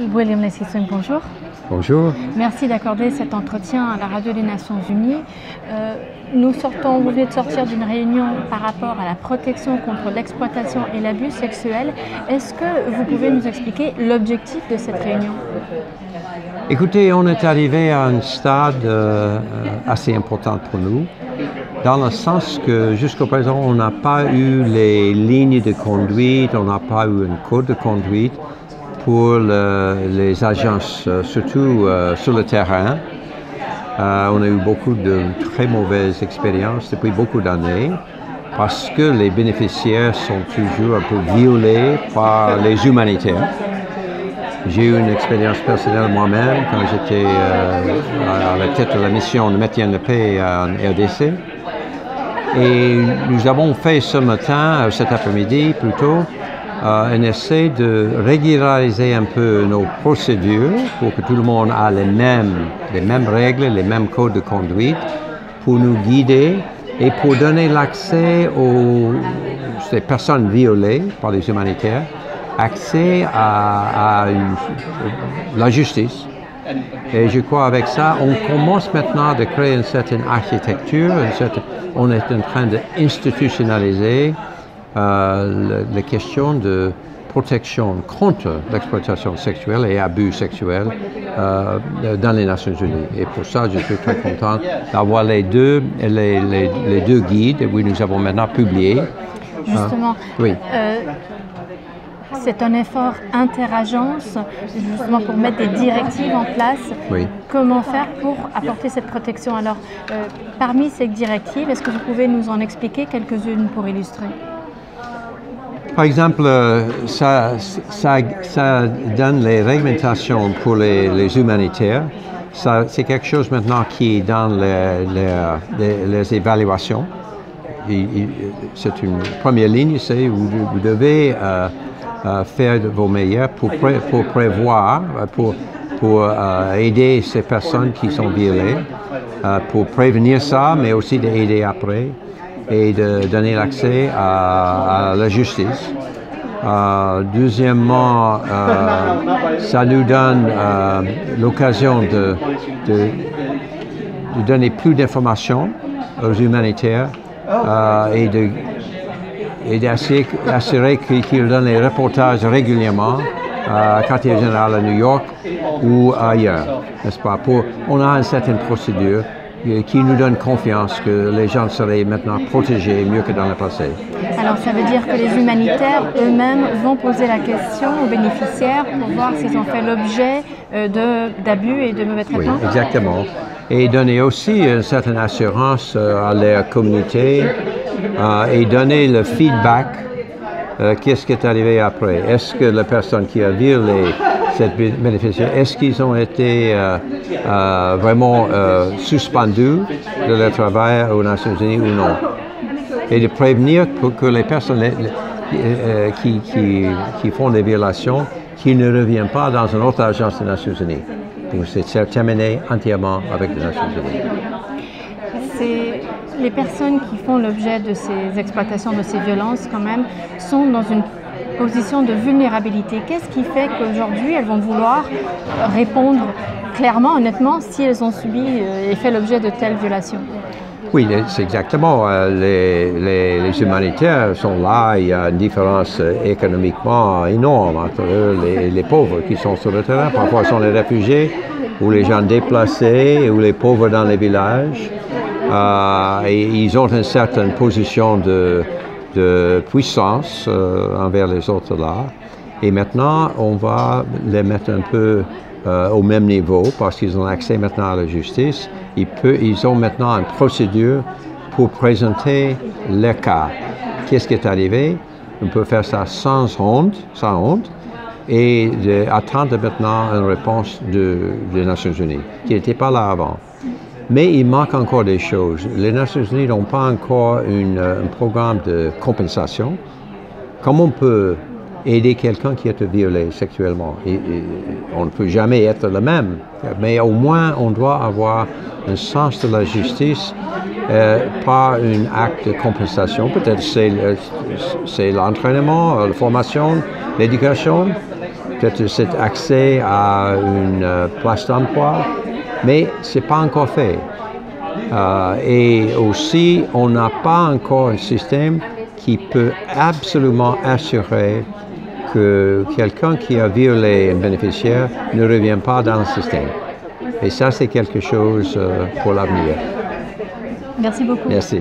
William Lessison, bonjour. Bonjour. Merci d'accorder cet entretien à la radio des Nations Unies. Vous venez de sortir d'une réunion par rapport à la protection contre l'exploitation et l'abus sexuel. Est-ce que vous pouvez nous expliquer l'objectif de cette réunion? Écoutez, on est arrivé à un stade assez important pour nous, dans le sens que jusqu'au présent, on n'a pas eu les lignes de conduite, on n'a pas eu un code de conduite pour les agences, surtout sur le terrain. On a eu beaucoup de très mauvaises expériences depuis beaucoup d'années parce que les bénéficiaires sont toujours un peu violés par les humanitaires. J'ai eu une expérience personnelle moi-même quand j'étais à la tête de la mission de maintien de paix en RDC. Et nous avons fait ce matin, cet après-midi plutôt, un essai de régulariser un peu nos procédures pour que tout le monde ait les mêmes règles, les mêmes codes de conduite pour nous guider et pour donner l'accès aux ces personnes violées par les humanitaires, accès à la justice. Et je crois avec ça, on commence maintenant à créer une certaine architecture, on est en train d'institutionnaliser la question de protection contre l'exploitation sexuelle et abus sexuels dans les Nations Unies. Et pour ça, je suis très content d'avoir les deux guides que nous avons maintenant publiés. Justement, oui. C'est un effort interagence, justement pour mettre des directives en place. Oui. Comment faire pour apporter cette protection? Alors, parmi ces directives, est-ce que vous pouvez nous en expliquer quelques-unes pour illustrer? Par exemple, ça donne les réglementations pour les humanitaires. C'est quelque chose maintenant qui est dans les évaluations. C'est une première ligne, c'est vous devez faire de vos meilleurs pour prévoir, pour aider ces personnes qui sont violées, pour prévenir ça, mais aussi d'aider après et de donner l'accès à la justice. Deuxièmement, ça nous donne l'occasion de donner plus d'informations aux humanitaires et d'assurer qu'ils donnent les reportages régulièrement à quartier général à New York ou ailleurs, n'est-ce pas? On a une certaine procédure qui nous donne confiance que les gens seraient maintenant protégés mieux que dans le passé. Alors ça veut dire que les humanitaires eux-mêmes vont poser la question aux bénéficiaires pour voir s'ils ont fait l'objet d'abus et de mauvais traitements? Oui, exactement. Et donner aussi une certaine assurance à leur communauté et donner le feedback. Qu'est-ce qui est arrivé après? Est-ce que la personne qui a violé cette bénéficiaire, est-ce qu'ils ont été vraiment suspendus de leur travail aux Nations Unies ou non? Et de prévenir pour que les personnes qui font des violations, qui ne reviennent pas dans une autre agence des Nations Unies. Donc c'est terminé entièrement avec les Nations Unies. Les personnes qui font l'objet de ces exploitations, de ces violences quand même, sont dans une position de vulnérabilité. Qu'est-ce qui fait qu'aujourd'hui elles vont vouloir répondre clairement, honnêtement, si elles ont subi et fait l'objet de telles violations? Oui, c'est exactement. Les humanitaires sont là. Il y a une différence économiquement énorme entre eux et les pauvres qui sont sur le terrain. Parfois, ce sont les réfugiés ou les gens déplacés ou les pauvres dans les villages. Et ils ont une certaine position de puissance envers les autres là. Et maintenant, on va les mettre un peu au même niveau parce qu'ils ont accès maintenant à la justice. Ils ont maintenant une procédure pour présenter le cas. Qu'est-ce qui est arrivé? On peut faire ça sans honte et attendre maintenant une réponse des Nations Unies, qui n'était pas là avant. Mais il manque encore des choses. Les Nations Unies n'ont pas encore un programme de compensation. Comment on peut aider quelqu'un qui a été violé sexuellement? On ne peut jamais être le même, mais au moins on doit avoir un sens de la justice par un acte de compensation. Peut-être c'est l'entraînement, la formation, l'éducation, peut-être cet accès à une place d'emploi, mais ce n'est pas encore fait. Et aussi, on n'a pas encore un système qui peut absolument assurer que quelqu'un qui a violé un bénéficiaire ne revient pas dans le système. Et ça, c'est quelque chose pour l'avenir. Merci beaucoup. Merci.